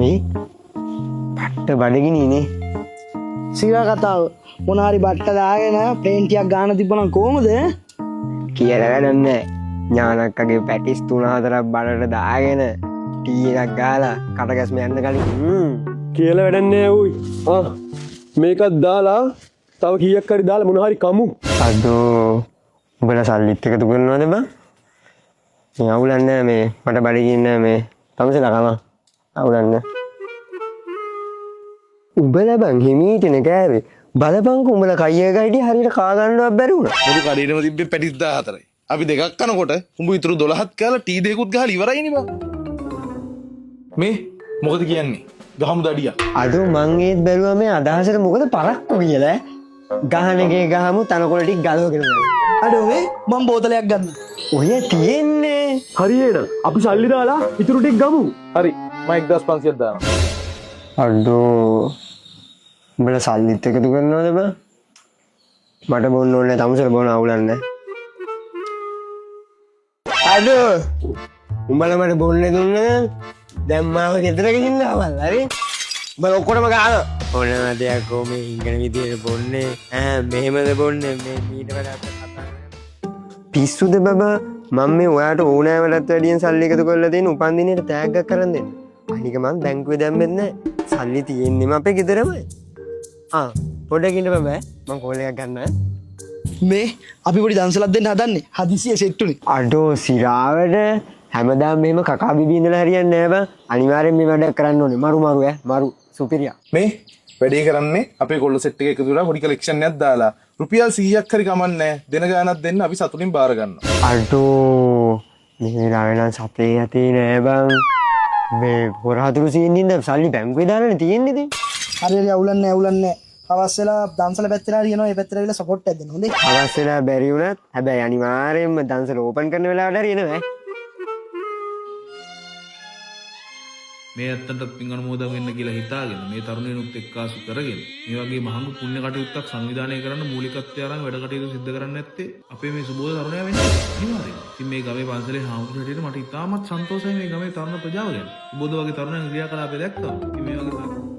මේ පට්ට බඩගිනිනේ. සිරා කතාව මොනාරි බට්ට දාගෙන ප්ලේන් ටිකක් ගන්න තිබ්බනම් කොහමද? කියලා වැඩක් නැහැ. ඥානක්කගේ පැටිස් 3-4ක් බඩට දාගෙන ටී එකක් ගාලා කටගැස්ම යන්න කලින් කියලා වැඩක් නැහැ උයි. මේකත් දාලා තව කීයක් හරි දාලා මොන හරි කමු. අදෝ උඹලා සල්ලිත් එකතු කරනවද බං? මේ අවුලන්නේ මේ මට බඩගින්න මේ තමසලා කම අවුලන්නේ. උඹලා බං හිමීටනේ කෑවේ. බලපංක උඹලා කයිය ගයිඩි හරියට කා ගන්නවත් බැරි වුණා. මුළු කඩේටම තිබ්බේ පැටිස් 14යි. අපි දෙකක් කනකොට උඹ ඉතුරු 12ක් කාලා ටී දෙකකුත් ගහලා ඉවරයිනේ බං. මේ මොකද කියන්නේ? ගහමු දඩියා. අද මං ඒත් බැලුවා මේ අදහසට මොකද පරක්කු කියලා. ගහන එකේ ගහමු තනකොළ ටික ගලවගෙන යනවා. අඩෝ මේ මම බෝතලයක් ගන්න. ඔය තියෙන්නේ. හරියේද? අපි සල්ලි දාලා ඉතුරු ටික ගමු. හරි මම 1500ක් දානවා. අඩෝ උඹලා සල්ලිත් එකතු කරනවද බං? මට බොන්න ඕනේ තමසල බොන අවුලන්නේ. අඩෝ උඹලා මට බොන්න දුන්න දැන් මාව ගෙදර ගෙනින්න ආවල් හරි. උඹලා ඔක්කොටම ගහන. ඕනම දෙයක් කොහොමද ඉංගන විදියට බොන්නේ? මෙහෙමද බොන්නේ මේ මීට වඩා කතා පිස්සුද බබා? මම මේ ඔයාට ඕනෑමලත් වැඩියෙන් සල්ලි එකතු කරලා දෙන උපන්දිනේට තෑග්ගක් කරන් දෙන්න. අනික මං බැංකුවේ දැම්මෙත් නැහැ. සල්ලි තියෙන්නේම අපේ ගෙදරමයි. පොඩ්ඩක් ඉන්න බෑ. මං කෝල් එකක් ගන්නම්. මේ අපි පොඩි දන්සලක් දෙන්න හදන්නේ. හදිසියෙ සෙට් උනේ. අඩෝ සිරාවට හැමදාම මෙහෙම කකා බිබී ඉඳලා හරියන්නේ නැහැ බං. අනිවාර්යෙන් මේ වැඩක් කරන්න ඕනේ. මරු මරු සුපිරියා. මේ වැඩේ කරන්නේ අපේ කොල්ල සෙට් එක එකතු කරලා පොඩි කලෙක්ෂන් එකක් දාලා රුපියල් 100ක් හරි කමන්නේ දෙන ගානක් දෙන්න අපි සතුටින් බාර ගන්නවා. අඩෝ මේ රාවණන් සතේ යතේ නෑ බං. මේ හොරහතුරු සීන්නින්ද සල්ලි බැංකුවේ දාලානේ තියෙන්නේ ඉතින්. හරි අවුලන්නේ. අවස් වෙලා දන්සල පැත්තට හරියනවා. ඒ පැත්තට ඇවිල්ලා සපෝට් එකක් දෙන්න. හොඳේ. අවස් වෙලා බැරි වුණත් හැබැයි අනිවාර්යෙන්ම දන්සල ඕපන් කරන වෙලාවට හරියනවා. මේ ඇත්තටත් පින් අනුමෝදන් වෙන්න කියලා හිතාගෙන මේ තරුණයනුත් එක්කාසු කරගෙන මේ වගේ මහඟු පුණ්‍ය කටයුත්තක් සංවිධානය කරන්න මූලිකත්වය අරන් වැඩ කටයුතු සිදු කරන්න නැත්තේ අපේ මේ සුබෝධ තරුණයා වෙන්නේ අනිවාර්යයෙන්. ඉතින් මේ ගමේ පන්සලේ හාමුදුරුවෝ හැටියට මට ඉතාමත් සන්තෝෂයි මේ ගමේ තරුණ ප්‍රජාව ගැන. සුබෝධ වගේ තරුණයන් ක්‍රියාකලාපය දැක්කම. ඉතින් මේ වගේ